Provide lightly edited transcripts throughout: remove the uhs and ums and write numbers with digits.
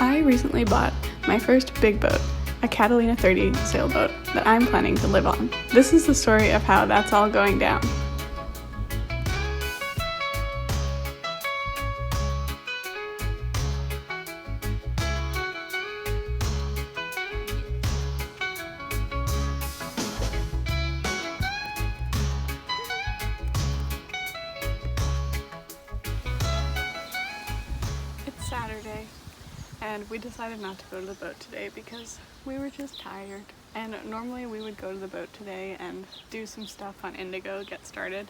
I recently bought my first big boat, a Catalina 30 sailboat that I'm planning to live on. This is the story of how that's all going down. It's Saturday, and we decided not to go to the boat today because we were just tired. And normally we would go to the boat today and do some stuff on Indigo, get started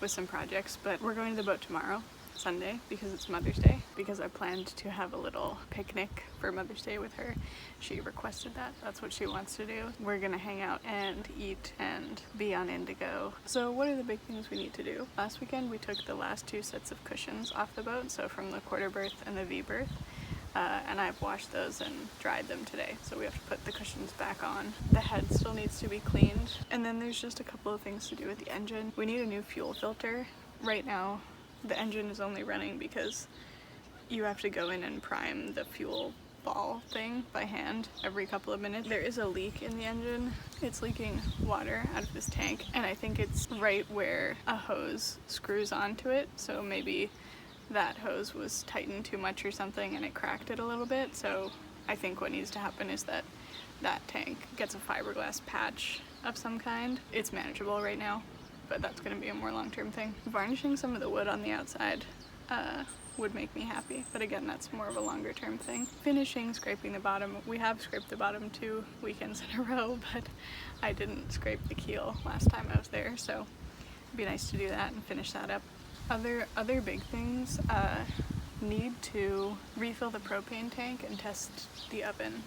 with some projects, but we're going to the boat tomorrow, Sunday, because it's Mother's Day, because I planned to have a little picnic for Mother's Day with her. She requested that. That's what she wants to do. We're gonna hang out and eat and be on Indigo. So what are the big things we need to do? Last weekend we took the last 2 sets of cushions off the boat, so from the quarter berth and the V berth. And I've washed those and dried them today, so we have to put the cushions back on. The head still needs to be cleaned, and then there's just a couple of things to do with the engine. We need a new fuel filter. Right now the engine is only running because you have to go in and prime the fuel ball thing by hand every couple of minutes. There is a leak in the engine. It's leaking water out of this tank, and I think it's right where a hose screws onto it, so maybe that hose was tightened too much or something and it cracked it a little bit. So I think what needs to happen is that tank gets a fiberglass patch of some kind. It's manageable right now, but that's going to be a more long-term thing. Varnishing some of the wood on the outside would make me happy, but again, that's more of a longer term thing. Finishing scraping the bottom. We have scraped the bottom 2 weekends in a row, but I didn't scrape the keel last time I was there, so it'd be nice to do that and finish that up. Other big things, need to refill the propane tank and test the oven,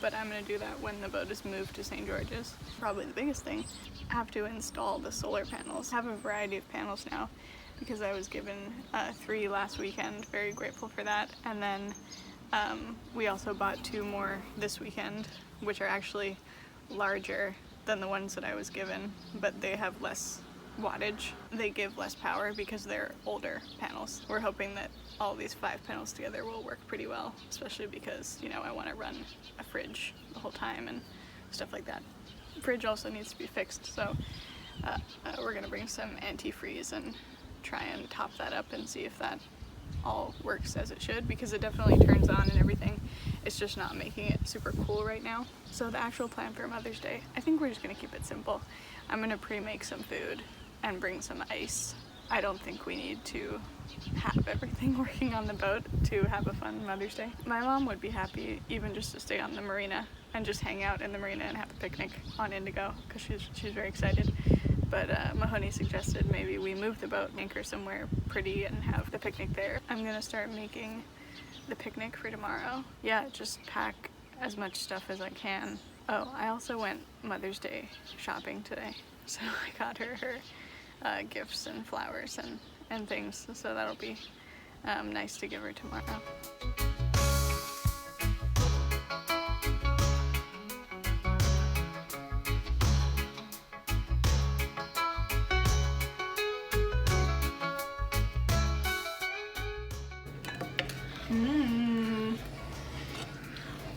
but I'm going to do that when the boat is moved to St. George's. Probably the biggest thing, have to install the solar panels. I have a variety of panels now because I was given 3 last weekend, very grateful for that, and then we also bought 2 more this weekend, which are actually larger than the ones that I was given, but they have less wattage. They give less power because they're older panels. We're hoping that all these 5 panels together will work pretty well, especially because, you know, I want to run a fridge the whole time and stuff like that. Fridge also needs to be fixed, so we're gonna bring some antifreeze and try and top that up and see if that all works as it should, because it definitely turns on and everything. It's just not making it super cool right now. So the actual plan for Mother's Day, I think we're just gonna keep it simple. I'm gonna pre-make some food and bring some ice. I don't think we need to have everything working on the boat to have a fun Mother's Day. My mom would be happy even just to stay on the marina and just hang out in the marina and have a picnic on Indigo, because she's very excited. But Mahoney suggested maybe we move the boat, anchor somewhere pretty, and have the picnic there. I'm gonna start making the picnic for tomorrow. Yeah, just pack as much stuff as I can. Oh, I also went Mother's Day shopping today, so I got her gifts and flowers and things, so that'll be nice to give her tomorrow.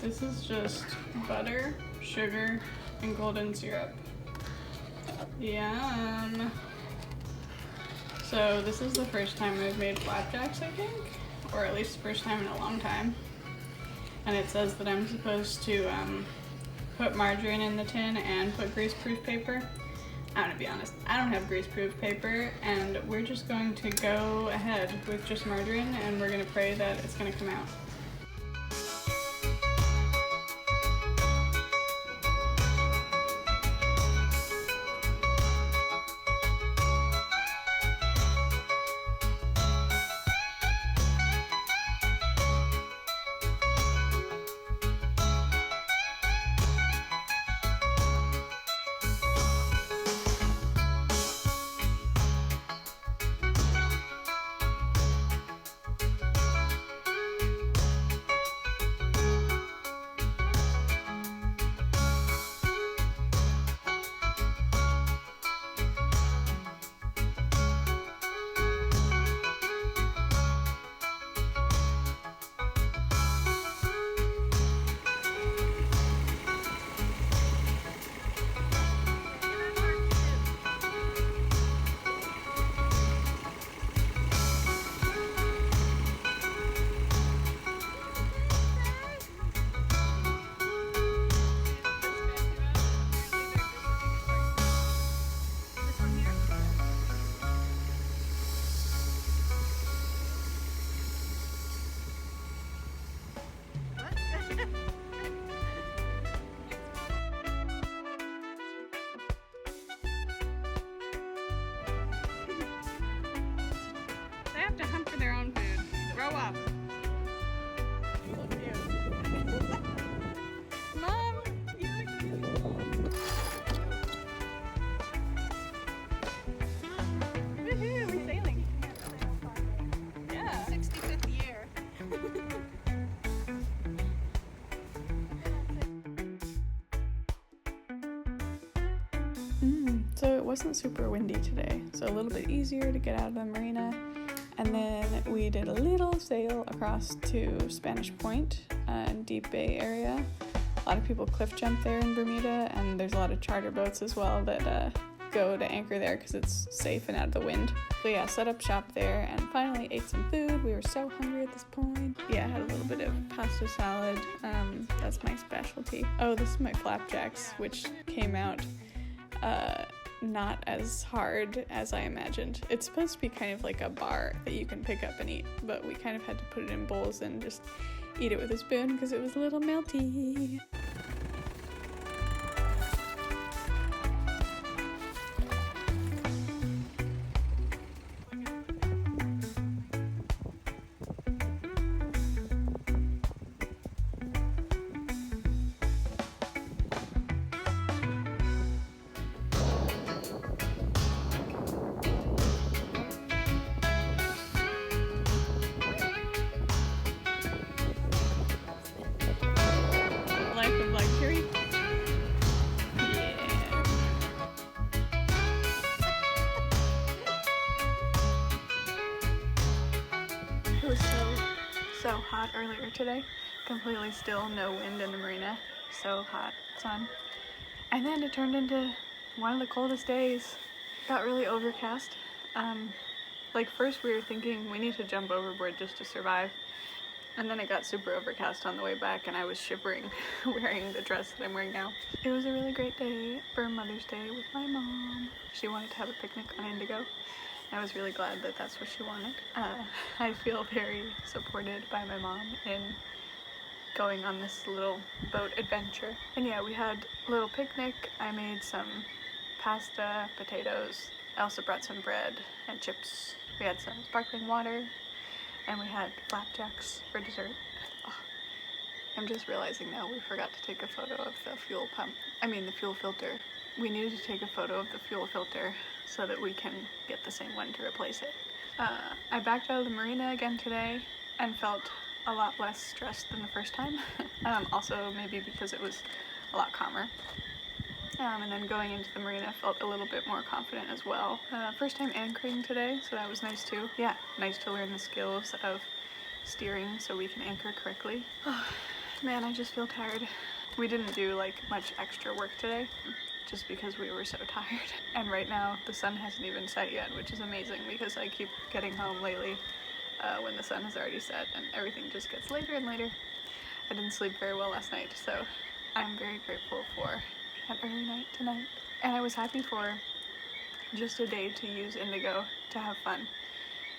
This is just butter, sugar, and golden syrup. Yum! So this is the first time I've made flapjacks, I think, or at least the first time in a long time. And it says that I'm supposed to put margarine in the tin and put greaseproof paper. I'm gonna be honest, I don't have greaseproof paper, and we're just going to go ahead with just margarine, and we're gonna pray that it's gonna come out. Grow up. So cute. Mom, you look cute. Woohoo, we're sailing. Yeah. 65th year. So it wasn't super windy today, so a little bit easier to get out of the marina. And then we did a little sail across to Spanish Point and Deep Bay area. A lot of people cliff jump there in Bermuda, and there's a lot of charter boats as well that go to anchor there because it's safe and out of the wind. So yeah, set up shop there and finally ate some food. We were so hungry at this point. Yeah, I had a little bit of pasta salad. That's my specialty. Oh, this is my flapjacks, which came out not as hard as I imagined. It's supposed to be kind of like a bar that you can pick up and eat, but we kind of had to put it in bowls and just eat it with a spoon because it was a little melty. Life of luxury. Yeah. It was so hot earlier today. Completely still, no wind in the marina. So hot, sun. And then it turned into one of the coldest days. Got really overcast. Like first we were thinking we need to jump overboard just to survive. And then it got super overcast on the way back and I was shivering wearing the dress that I'm wearing now. It was a really great day for Mother's Day with my mom. She wanted to have a picnic on Indigo. I was really glad that that's what she wanted. I feel very supported by my mom in going on this little boat adventure. And yeah, we had a little picnic. I made some pasta, potatoes. I also brought some bread and chips. We had some sparkling water. And we had flapjacks for dessert. Oh, I'm just realizing now we forgot to take a photo of the fuel pump. I mean the fuel filter. We needed to take a photo of the fuel filter so that we can get the same one to replace it. I backed out of the marina again today and felt a lot less stressed than the first time. Also maybe because it was a lot calmer. And then going into the marina felt a little bit more confident as well. First time anchoring today, so that was nice too. Yeah, nice to learn the skills of steering so we can anchor correctly. Oh, man, I just feel tired. We didn't do like much extra work today just because we were so tired. And right now the sun hasn't even set yet, which is amazing because I keep getting home lately when the sun has already set and everything just gets later and later. I didn't sleep very well last night, so I'm very grateful for an early night tonight. And I was happy for just a day to use Indigo to have fun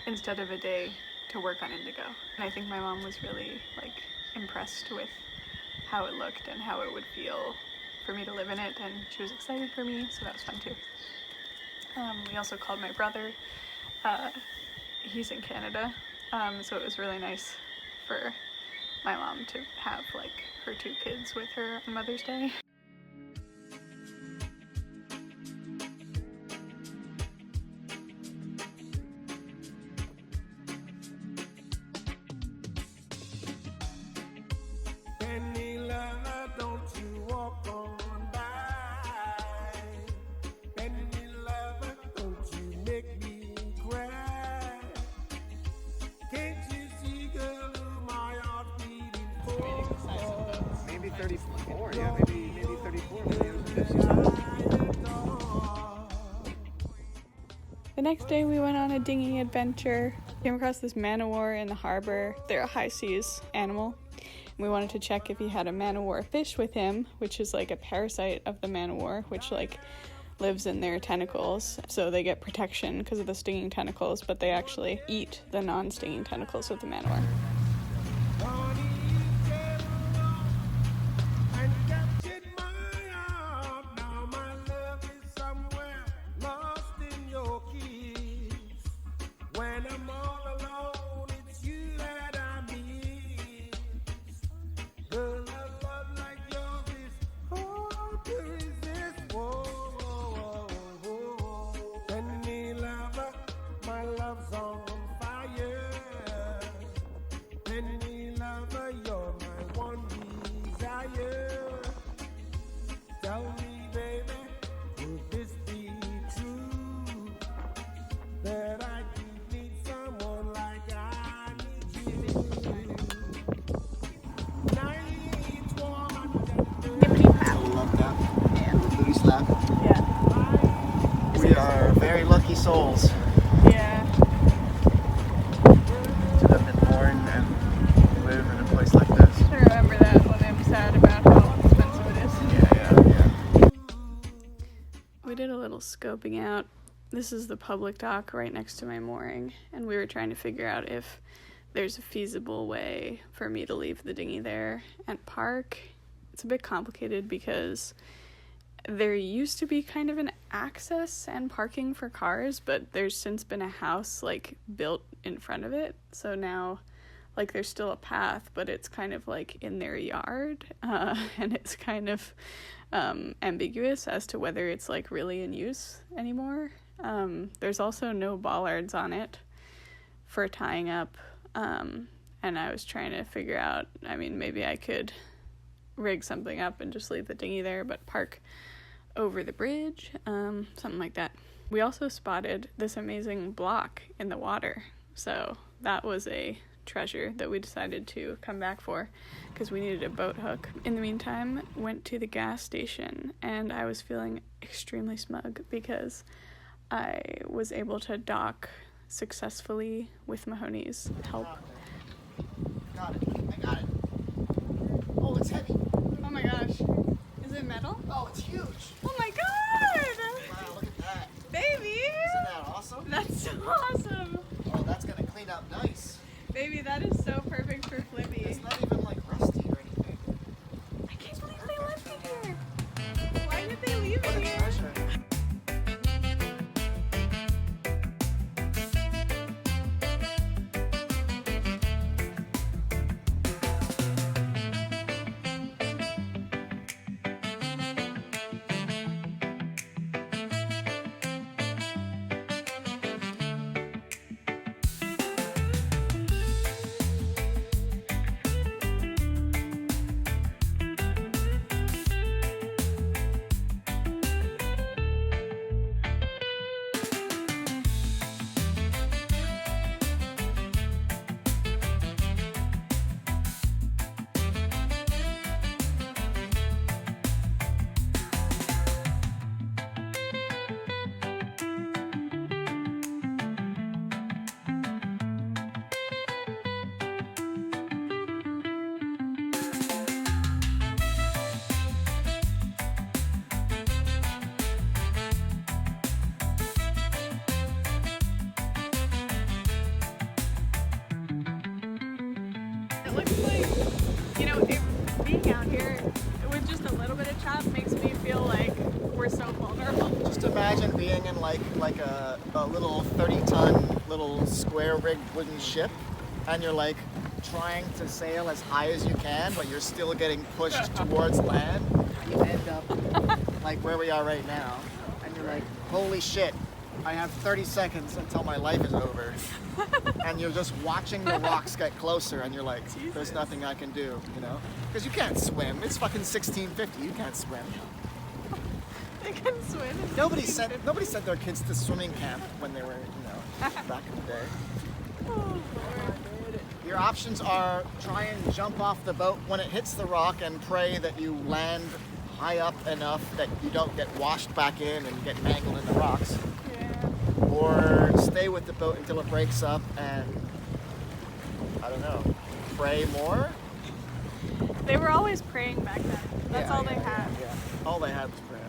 instead of a day to work on Indigo. And I think my mom was really like impressed with how it looked and how it would feel for me to live in it, and she was excited for me, so that was fun too. We also called my brother. He's in Canada, so it was really nice for my mom to have like her two kids with her on Mother's Day. Maybe 34, yeah, maybe 34. The next day we went on a dinghy adventure. Came across this man-o-war in the harbor. They're a high seas animal. We wanted to check if he had a man-o-war fish with him, which is like a parasite of the man-o-war, which like lives in their tentacles. So they get protection because of the stinging tentacles, but they actually eat the non-stinging tentacles of the man-o-war. souls Yeah. to have been born and live in a place like this. I remember that when I'm sad about how expensive it is. Yeah. We did a little scoping out. This is the public dock right next to my mooring, and we were trying to figure out if there's a feasible way for me to leave the dinghy there and park. It's a bit complicated because there used to be kind of an access and parking for cars, but there's since been a house like built in front of it, so now like there's still a path, but it's kind of like in their yard, and it's kind of ambiguous as to whether it's like really in use anymore. There's also no bollards on it for tying up, and I was trying to figure out, I mean, maybe I could rig something up and just leave the dinghy there but park over the bridge, something like that. We also spotted this amazing block in the water, so that was a treasure that we decided to come back for because we needed a boat hook. In the meantime, went to the gas station, and I was feeling extremely smug because I was able to dock successfully with Mahoney's help. Got it. I got it. Oh, it's heavy. Oh my gosh. Is it metal? Oh, it's huge. Oh my god! Wow, look at that. Baby! Isn't that awesome? That's so awesome! Oh, that's gonna clean up nice. Baby, that is so perfect for Flippy. It's not even like rusty or anything. I can't believe they left it here! Why did they leave What it a here? treasure. It looks like, you know, being out here with just a little bit of chop makes me feel like we're so vulnerable. Just imagine being in like a little 30-ton little square rigged wooden ship, and you're like trying to sail as high as you can, but you're still getting pushed towards land. You end up like where we are right now, and you're like, holy shit, I have 30 seconds until my life is over. And you're just watching the rocks get closer, and you're like, there's nothing I can do, you know? Because you can't swim. It's fucking 1650. You can't swim. They can swim. Nobody sent their kids to swimming camp when they were, you know, back in the day. Oh, Lord. Your options are try and jump off the boat when it hits the rock and pray that you land high up enough that you don't get washed back in and get mangled in the rocks. Yeah. Or stay with the boat until it breaks up and, I don't know, pray more? They were always praying back then. That's all they had. Yeah. All they had was prayer.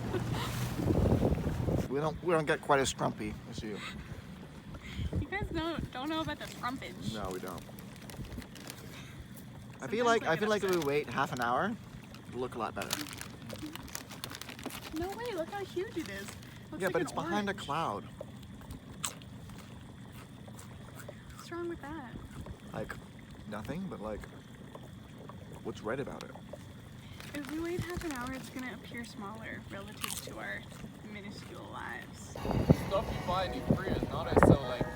We don't get quite as scrumpy as you. You guys don't know about the scrumpage. No, we don't. I Sometimes feel like I get if we upset. wait half an hour, it'll look a lot better. No way, look how huge it is. Looks Yeah, like but an it's behind a orange. cloud. What's wrong with that? Like, nothing, but like, what's right about it? If we wait half an hour, it's gonna appear smaller relative to our minuscule lives. Stuff you buy in the fridge, not as so like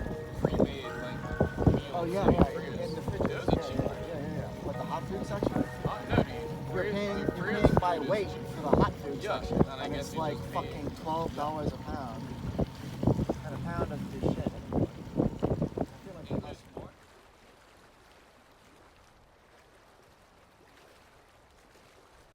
pre-made like meals. Oh yeah, in yeah, fridge. in the fridge. Those are cheaper. Yeah. What, the hot food section? No, dude. You're Fridge- paying fridge by food is weight cheap. for the hot food Yeah, section, and I and guess it's you like just pay- fucking $12 a pound.